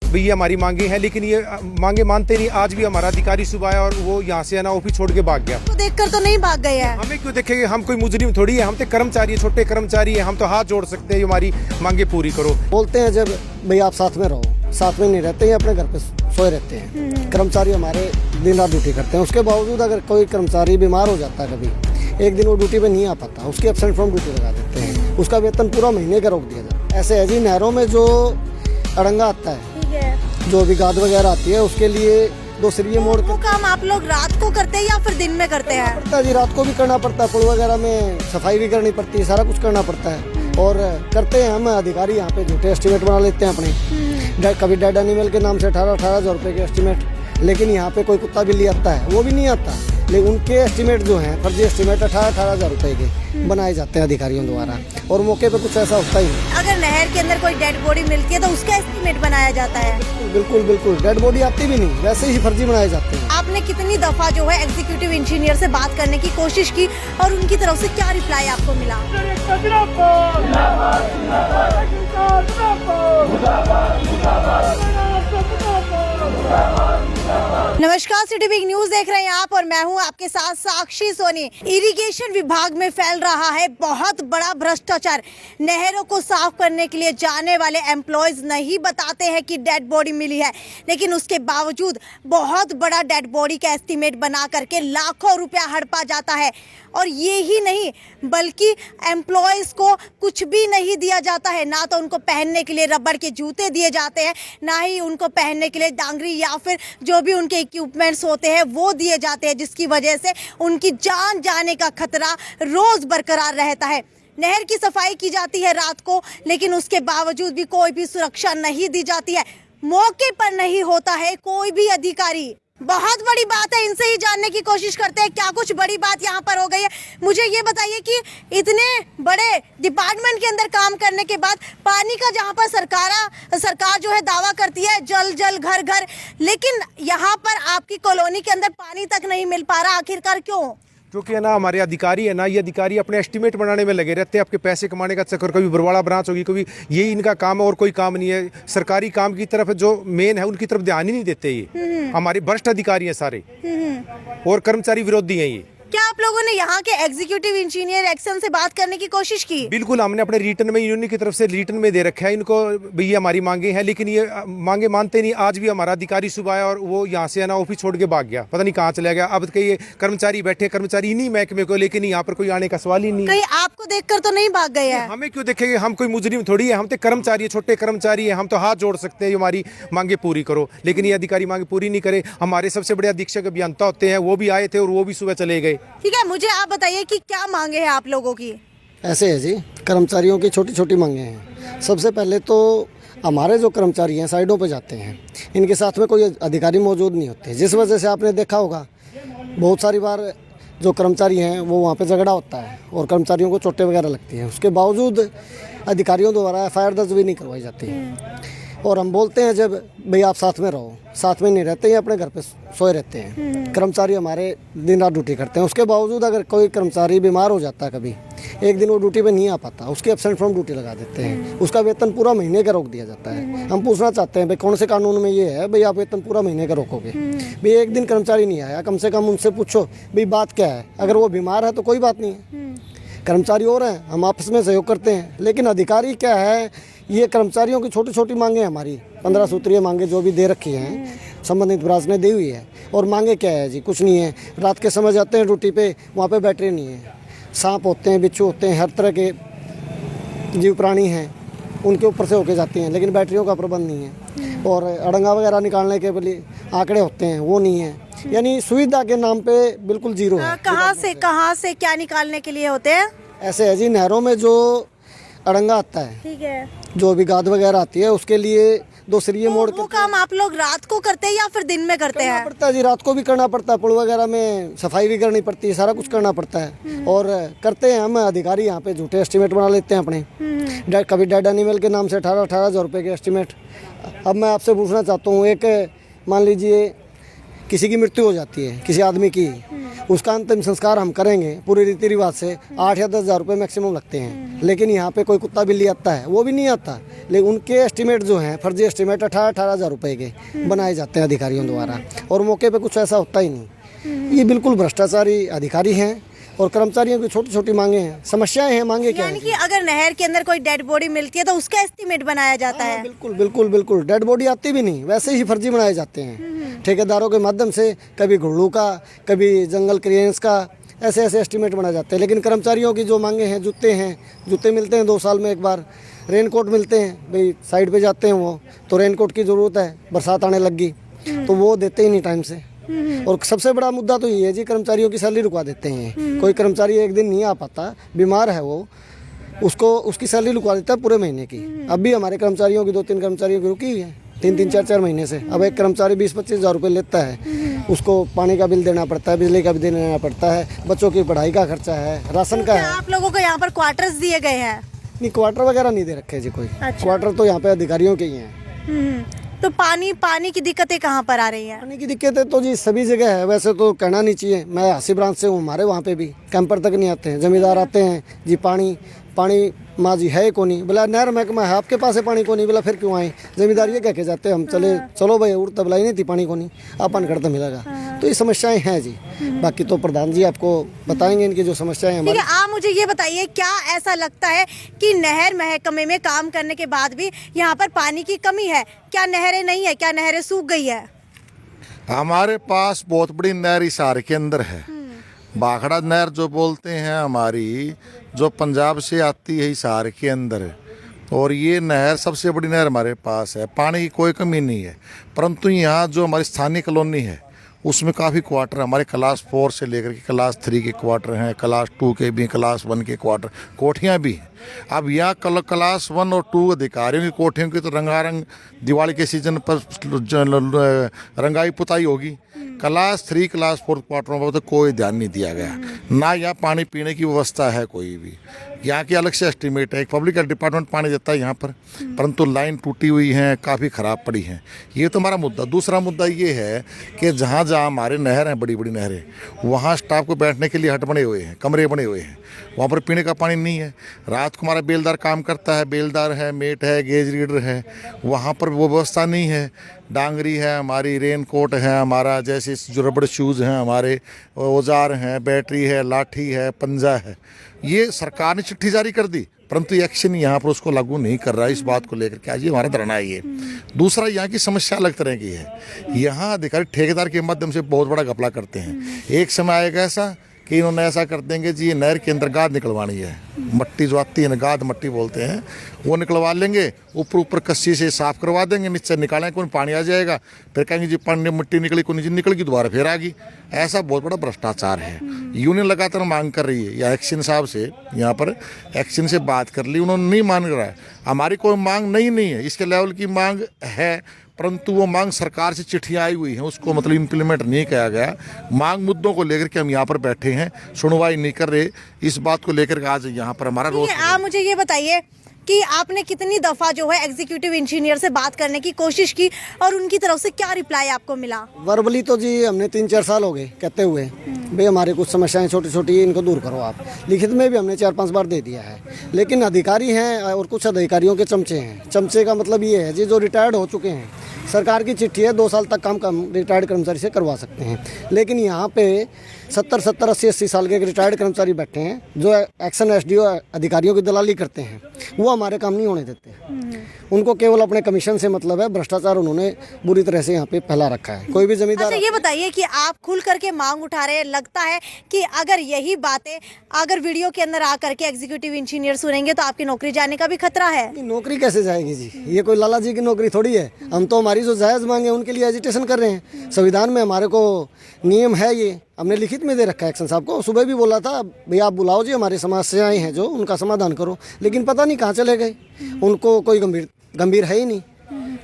भैया हमारी मांगे हैं, लेकिन ये मांगे मानते नहीं। आज भी हमारा अधिकारी सुबह आया और वो यहाँ से है ना ऑफिस छोड़ के भाग गया। तो देखकर तो नहीं भाग गए हैं। हमें क्यों देखेंगे, हम कोई मुजरिम थोड़ी है, हम तो कर्मचारी है, छोटे कर्मचारी है, हम तो हाथ जोड़ सकते हैं हमारी मांगे पूरी करो। बोलते हैं जब भाई आप साथ में रहो, साथ में नहीं रहते हैं, अपने घर पे सोए रहते हैं। कर्मचारी हमारे दिन रात ड्यूटी करते हैं, उसके बावजूद अगर कोई कर्मचारी बीमार हो जाता है, कभी एक दिन वो ड्यूटी पे नहीं आ पाता, उसकी एब्सेंट फ्रॉम ड्यूटी लगा देते हैं, उसका वेतन पूरा महीने का रोक दिया जाता है। ऐसे है जी, नहरों में जो अड़ंगा आता है, जो विगाद वगैरह आती है, उसके लिए दो सिरिये मोड़ वो काम आप लोग रात को करते हैं या फिर दिन में करते हैं? पड़ता है जी, रात को भी करना पड़ता है, पुल वगैरह में सफाई भी करनी पड़ती है, सारा कुछ करना पड़ता है। और करते हैं हम अधिकारी यहाँ पे झूठे एस्टीमेट बना लेते हैं अपने, कभी डेड एनिमल के नाम से 18,000 रुपये के एस्टीमेट, लेकिन यहाँ पे कोई कुत्ता बिल्ली आता है वो भी नहीं आता, लेकिन उनके एस्टीमेट जो हैं फर्जी एस्टीमेट 18,000 रुपये के बनाए जाते हैं अधिकारियों द्वारा, और मौके पे कुछ ऐसा होता ही नहीं। अगर नहर के अंदर कोई डेड बॉडी मिलती है तो उसका एस्टीमेट बनाया जाता है? बिल्कुल बिल्कुल, डेड बॉडी आती भी नहीं, वैसे ही फर्जी बनाए जाते हैं। आपने कितनी दफा जो है एग्जीक्यूटिव इंजीनियर से बात करने की कोशिश की और उनकी तरफ से क्या रिप्लाई आपको मिला? नमस्कार, सिटी बिग न्यूज देख रहे हैं आप और मैं हूं आपके साथ साक्षी सोनी। इरिगेशन विभाग में फैल रहा है बहुत बड़ा भ्रष्टाचार। नहरों को साफ करने के लिए जाने वाले एम्प्लॉयज नहीं बताते हैं कि डेड बॉडी मिली है, लेकिन उसके बावजूद बहुत बड़ा डेड बॉडी का एस्टीमेट बना करके लाखों रुपया हड़पा जाता है। और ये ही नहीं, बल्कि एम्प्लॉयज को कुछ भी नहीं दिया जाता है। ना तो उनको पहनने के लिए रबड़ के जूते दिए जाते हैं, ना ही उनको पहनने के लिए डांगरी या फिर जो भी उनके इक्विपमेंट्स होते हैं वो दिए जाते हैं, जिसकी वजह से उनकी जान जाने का खतरा रोज बरकरार रहता है। नहर की सफाई की जाती है रात को, लेकिन उसके बावजूद भी कोई भी सुरक्षा नहीं दी जाती है, मौके पर नहीं होता है कोई भी अधिकारी। बहुत बड़ी बात है, इनसे ही जानने की कोशिश करते हैं क्या कुछ बड़ी बात यहाँ पर हो गई है। मुझे ये बताइए कि इतने बड़े डिपार्टमेंट के अंदर काम करने के बाद पानी का जहाँ पर सरकार जो है दावा करती है जल जल घर घर, लेकिन यहाँ पर आपकी कॉलोनी के अंदर पानी तक नहीं मिल पा रहा, आखिरकार क्यों? क्योंकि है ना हमारे अधिकारी है ना, ये अधिकारी अपने एस्टीमेट बनाने में लगे रहते हैं, आपके पैसे कमाने का चक्कर। कभी बरवाड़ा ब्रांच होगी, कभी यही इनका काम है और कोई काम नहीं है। सरकारी काम की तरफ जो मेन है उनकी तरफ ध्यान ही नहीं देते। ये हमारे भ्रष्ट अधिकारी हैं सारे और कर्मचारी विरोधी हैं ये। क्या आप लोगों ने यहाँ के एग्जीक्यूटिव इंजीनियर एक्शन से बात करने की कोशिश की? बिल्कुल, हमने अपने रिटर्न में यूनियन की तरफ से रिटर्न में दे रखा है इनको, भैया हमारी मांगे हैं, लेकिन ये मांगे मानते नहीं। आज भी हमारा अधिकारी सुबह आया और वो यहाँ से है ना ऑफिस छोड़ के भाग गया, पता नहीं कहाँ चला गया। अब कई कर्मचारी बैठे, कर्मचारी इन्हीं महकमे को, लेकिन यहाँ पर कोई आने का सवाल ही नहीं। कहीं आपको देखकर तो नहीं भाग गए हैं? हमें क्यों देखेंगे, हम कोई मुजरिम थोड़ी है, हम तो कर्मचारी है, छोटे कर्मचारी है, हम तो हाथ जोड़ सकते हैं हमारी मांगे पूरी करो, लेकिन ये अधिकारी मांगे पूरी नहीं करे। हमारे सबसे बड़े अधीक्षक अभियंता होते हैं, वो भी आए थे और वो भी सुबह चले गए। ठीक है, मुझे आप बताइए कि क्या मांगे हैं आप लोगों की? ऐसे है जी, कर्मचारियों की छोटी छोटी मांगे हैं। सबसे पहले तो हमारे जो कर्मचारी हैं साइडों पे जाते हैं, इनके साथ में कोई अधिकारी मौजूद नहीं होते, जिस वजह से आपने देखा होगा बहुत सारी बार जो कर्मचारी हैं वो वहाँ पे झगड़ा होता है और कर्मचारियों को चोटें वगैरह लगती हैं। उसके बावजूद अधिकारियों द्वारा FIR दर्ज भी नहीं करवाई जाती है। और हम बोलते हैं जब भाई आप साथ में रहो, साथ में नहीं रहते हैं, अपने घर पे सोए रहते हैं। कर्मचारी हमारे दिन रात ड्यूटी करते हैं, उसके बावजूद अगर कोई कर्मचारी बीमार हो जाता है, कभी एक दिन वो ड्यूटी पे नहीं आ पाता, उसकी एब्सेंट फ्रॉम ड्यूटी लगा देते हैं, उसका वेतन पूरा महीने का रोक दिया जाता है। हम पूछना चाहते हैं भाई कौन से कानून में ये है भाई आप वेतन पूरा महीने का रोकोगे? भाई एक दिन कर्मचारी नहीं आया, कम से कम उनसे पूछो भाई बात क्या है। अगर वो बीमार है तो कोई बात नहीं है, कर्मचारी और हैं, हम आपस में सहयोग करते हैं। लेकिन अधिकारी क्या है, ये कर्मचारियों की छोटी छोटी मांगे हमारी 15 सूत्रीय मांगे जो भी दे रखी हैं, संबंधित ब्रांच ने दी हुई है। और मांगे क्या है जी, कुछ नहीं है। रात के समय जाते हैं ड्यूटी पे, वहाँ पे बैटरी नहीं है, सांप होते हैं, बिच्छू होते हैं, हर तरह के जीव प्राणी हैं, उनके ऊपर से होके जाती हैं, लेकिन बैटरियों का प्रबंध नहीं है। और अड़ंगा वगैरह निकालने के लिए आंकड़े होते हैं, वो नहीं है। यानी सुविधा के नाम पे बिल्कुल जीरो है। कहाँ से क्या निकालने के लिए होते हैं? ऐसे है जी, नहरों में जो अड़ंगा आता है, ठीक है, जो भी गाद वगैरह आती है, उसके लिए दो सिरिये मोड़ वो काम आप लोग रात को करते हैं या फिर दिन में करते हैं? पड़ता है जी, रात को भी करना पड़ता है, पुल वगैरह में सफाई भी करनी पड़ती है, सारा कुछ करना पड़ता है। और करते हैं हम अधिकारी यहाँ पे झूठे एस्टीमेट बना लेते हैं अपने, कभी डेड एनिमल के नाम से 18,000 रुपये के एस्टीमेट। अब मैं आपसे पूछना चाहता हूँ, एक मान लीजिए किसी की मृत्यु हो जाती है, किसी आदमी की, उसका अंतिम संस्कार हम करेंगे पूरे रीति रिवाज से 8 या 10 हज़ार रुपये मैक्सिमम लगते हैं। लेकिन यहाँ पे कोई कुत्ता बिल्ली आता है वो भी नहीं आता, लेकिन उनके एस्टीमेट जो हैं फर्जी एस्टीमेट 18 हज़ार रुपये के बनाए जाते हैं अधिकारियों द्वारा, और मौके पे कुछ ऐसा होता ही नहीं। ये बिल्कुल भ्रष्टाचारी अधिकारी हैं और कर्मचारियों की छोटी छोटी मांगे हैं, समस्याएं हैं, मांगे क्या यानी है। कि अगर नहर के अंदर कोई डेड बॉडी मिलती है तो उसका एस्टीमेट बनाया जाता है। बिल्कुल बिल्कुल बिल्कुल, डेड बॉडी आती भी नहीं, वैसे ही फर्जी बनाए जाते हैं ठेकेदारों के माध्यम से, कभी घुड़ू का, कभी जंगल क्लियरेंस का, ऐसे ऐसे एस्टीमेट बनाए जाते हैं। लेकिन कर्मचारियों की जो मांगे हैं, जूते मिलते हैं 2 साल में एक बार, रेनकोट मिलते हैं, भाई साइड पे जाते हैं वो तो रेनकोट की ज़रूरत है, बरसात आने लगी तो वो देते ही नहीं टाइम से। और सबसे बड़ा मुद्दा तो ये है जी, कर्मचारियों की सैलरी रुकवा देते हैं। कोई कर्मचारी एक दिन नहीं आ पाता, बीमार है वो, उसकी सैलरी रुकवा देता है पूरे महीने की। अब भी हमारे कर्मचारियों की 2-3 कर्मचारियों की रुकी हुई है 3-3, 4-4 महीने से। अब एक कर्मचारी 20-25 हज़ार रुपये लेता है, उसको पानी का बिल देना पड़ता है, बिजली का बिल देना पड़ता है, बच्चों की पढ़ाई का खर्चा है, राशन का है। आप लोगों को यहाँ पर क्वार्टर्स दिए गए हैं? नहीं, क्वार्टर वगैरह नहीं दे रखे जी कोई। अच्छा। क्वार्टर तो यहाँ पे अधिकारियों के ही हैं। तो पानी की दिक्कतें कहाँ पर आ रही हैं? पानी की दिक्कतें तो जी सभी जगह है, वैसे तो कहना नहीं चाहिए। मैं हासी ब्रांच से हूँ, हमारे वहाँ पे भी कैंपर तक नहीं आते हैं, जमींदार आते हैं जी पानी माँ जी है को नहीं, बोला नहर महकमा है आपके पास है पानी को नहीं, बोला फिर क्यों आए, जमींदार ये कह के जाते हैं हम चलो भाई उड़ तबलाई नहीं थी पानी को नहीं, अपन करते मिलेगा। तो ये समस्याएं हैं जी, बाकी तो प्रधान जी आपको बताएंगे इनकी जो समस्याएं हैं ठीक हमारी। है, आप मुझे ये बताइए, क्या ऐसा लगता है कि नहर महकमे में काम करने के बाद भी यहाँ पर पानी की कमी है? क्या नहरें नहीं है? क्या नहरें सूख गई है? हमारे पास बहुत बड़ी नहर हिसार के अंदर है, भाखड़ा नहर जो बोलते हैं हमारी, जो पंजाब से आती है हिसार के अंदर, और ये नहर सबसे बड़ी नहर हमारे पास है। पानी की कोई कमी नहीं है, परंतु यहाँ जो हमारी स्थानीय कॉलोनी है उसमें काफ़ी क्वार्टर हमारे क्लास 4 से लेकर के क्लास 3 के क्वार्टर हैं, क्लास 2 के भी, क्लास 1 के क्वार्टर, कोठियाँ भी हैं। अब यहाँ क्लास 1 और 2 अधिकारियों की कोठियों की तो रंगारंग दिवाली के सीजन पर रंगाई पुताई होगी। क्लास 3 क्लास 4 क्वार्टरों पर तो कोई ध्यान नहीं दिया गया, ना यहाँ पानी पीने की व्यवस्था है कोई भी। यहाँ की अलग से एस्टीमेट है, एक पब्लिक डिपार्टमेंट पानी देता है यहाँ पर, परंतु लाइन टूटी हुई है, काफ़ी ख़राब पड़ी है। ये तो हमारा मुद्दा। दूसरा मुद्दा ये है कि जहाँ जहाँ हमारे नहर हैं, बड़ी बड़ी नहरें, वहाँ स्टाफ को बैठने के लिए हट बने हुए हैं, कमरे बने हुए हैं, वहाँ पर पीने का पानी नहीं है। रात को हमारा बेलदार काम करता है, बेलदार है, मेट है, गेज रीडर है, वहाँ पर वो व्यवस्था नहीं है। डांगरी है हमारी, रेनकोट है हमारा, जैसे जो रबड़ शूज़ हैं हमारे, औजार हैं, बैटरी है, लाठी है, पंजा है। ये सरकार ने चिट्ठी जारी कर दी, परंतु एक्शन यहाँ पर उसको लागू नहीं कर रहा है। इस बात को लेकर के आज ये हमारा धरना है। ये दूसरा, यहाँ की समस्या अलग तरह की है। यहाँ अधिकारी ठेकेदार के माध्यम से बहुत बड़ा घपला करते हैं। एक समय आएगा ऐसा कि इन्होंने ऐसा कर देंगे जी, ये नहर के अंदर गाद निकलवानी है, मट्टी जो आती है ना, गाद मट्टी बोलते हैं, वो निकलवा लेंगे, ऊपर कस्सी से साफ करवा देंगे, नीचे निकालेंगे, कोई पानी आ जाएगा, फिर कहेंगे जी पानी मिट्टी निकली, कोई नीचे निकल गई, दोबारा फिर आ गई। ऐसा बहुत बड़ा भ्रष्टाचार है। यूनियन लगातार मांग कर रही है, या एक्शन साहब से यहाँ पर एक्शन से बात कर ली, उन्होंने नहीं मान रहा है। हमारी कोई मांग नहीं है, इसके लेवल की मांग है, परंतु वो मांग सरकार से चिट्ठियाँ आई हुई हैं, उसको मतलब इम्प्लीमेंट नहीं किया गया। मांग मुद्दों को लेकर के हम यहाँ पर बैठे हैं, सुनवाई नहीं कर रहे। इस बात को लेकर के आज यहाँ पर हमारा रोष। आप मुझे ये बताइए कि आपने कितनी दफा जो है एग्जीक्यूटिव इंजीनियर से बात करने की कोशिश की और उनकी तरफ से क्या रिप्लाई आपको मिला? वर्बली तो जी हमने 3-4 साल हो गए कहते हुए, भाई हमारे कुछ समस्याएं छोटी छोटी इनको दूर करो आप। लिखित में भी हमने 4-5 बार दे दिया है, लेकिन अधिकारी हैं और कुछ अधिकारियों के चमचे हैं। चमचे का मतलब ये है जी, जो रिटायर्ड हो चुके हैं, सरकार की चिट्ठी है 2 साल तक काम रिटायर्ड कर्मचारी से करवा सकते हैं, लेकिन यहाँ पे 70-70, 80-80 साल के रिटायर्ड कर्मचारी बैठे हैं जो एक्शन एसडीओ अधिकारियों की दलाली करते हैं, वो हमारे काम नहीं होने देते। उनको केवल अपने कमीशन से मतलब है। भ्रष्टाचार उन्होंने बुरी तरह से यहाँ पे फैला रखा है। कोई भी जमींदार। अच्छा, ये बताइए कि आप खुल करके मांग उठा रहे हैं, लगता है कि अगर यही बातें अगर वीडियो के अंदर आकर के एग्जीक्यूटिव इंजीनियर सुनेंगे तो आपकी नौकरी जाने का भी खतरा है? नौकरी कैसे जाएगी जी, ये कोई लाला जी की नौकरी थोड़ी है। हम तो हमारी जो जायज़ मांग है उनके लिए एजिटेशन कर रहे हैं। संविधान में हमारे को नियम है, ये हमने लिखित में दे रखा है। एक्शन साहब को सुबह भी बोला था, भैया आप बुलाओ जी, हमारी समस्याएं हैं जो, उनका समाधान करो, लेकिन पता नहीं कहाँ चले गए। उनको कोई गंभीर है ही नहीं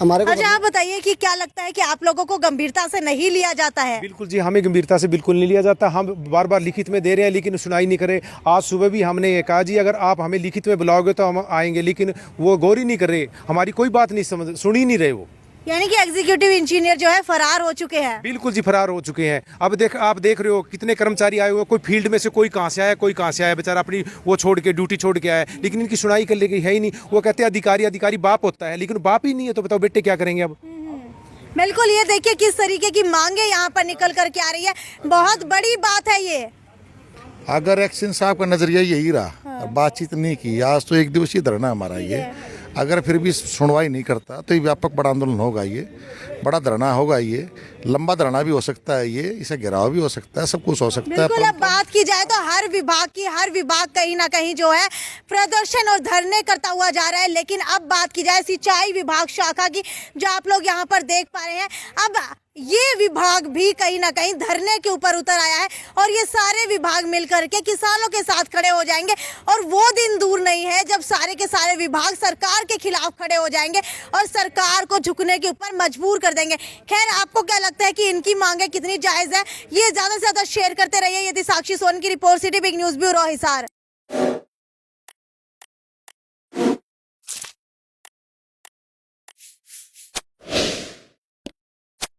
हमारे को। अच्छा, आप बताइए कि क्या लगता है कि आप लोगों को गंभीरता से नहीं लिया जाता है? बिल्कुल जी, हमें गंभीरता से बिल्कुल नहीं लिया जाता। हम बार बार लिखित में दे रहे हैं, लेकिन सुनाई नहीं करे। आज सुबह भी हमने ये कहा जी, अगर आप हमें लिखित में बुलाओगे तो हम आएंगे, लेकिन वो गौर ही नहीं कर रहे, हमारी कोई बात नहीं सुन ही नहीं रहे वो। यानी कि एग्जीक्यूटिव इंजीनियर जो है फरार हो चुके हैं। बिल्कुल जी, फरार हो चुके हैं। अब आप देख रहे हो कितने कर्मचारी आए हुए, कोई फील्ड में से कोई कहाँ से आया, कोई कहाँ से आया, बेचारा अपनी वो छोड़ के ड्यूटी छोड़ के आया, लेकिन इनकी सुनाई कर लेगी है ही नहीं। वो कहते हैं अधिकारी बाप होता है, लेकिन बाप ही नहीं है, तो बताओ बेटे क्या करेंगे अब। बिल्कुल, ये देखिए किस तरीके की मांगे यहाँ पर निकल कर के आ रही है। बहुत बड़ी बात है ये। अगर एक्शन साहब का नजरिया यही रहा और बातचीत नहीं की, आज तो एक दिवसीय धरना हमारा ये, अगर फिर भी सुनवाई नहीं करता तो ये व्यापक बड़ा आंदोलन होगा, ये बड़ा धरना होगा, ये लंबा धरना भी हो सकता है, ये इसे घेराव भी हो सकता है, सब कुछ हो सकता है। बिल्कुल, अब बात की जाए तो हर विभाग कहीं ना कहीं जो है प्रदर्शन और धरने करता हुआ जा रहा है। लेकिन अब बात की जाए सिंचाई विभाग शाखा की, जो आप लोग यहाँ पर देख पा रहे हैं, अब ये विभाग भी कहीं ना कहीं धरने के ऊपर उतर आया है और ये सारे विभाग मिलकर के किसानों के साथ खड़े हो जाएंगे। और वो दिन दूर नहीं है जब सारे के सारे विभाग सरकार के खिलाफ खड़े हो जाएंगे और सरकार को झुकने के ऊपर मजबूर कर देंगे। खैर, आपको क्या लगता है कि इनकी मांगे कितनी जायज है? ये ज्यादा से ज्यादा शेयर करते रहिए। ये थी साक्षी सोनी की report, city big news bureau Hisar.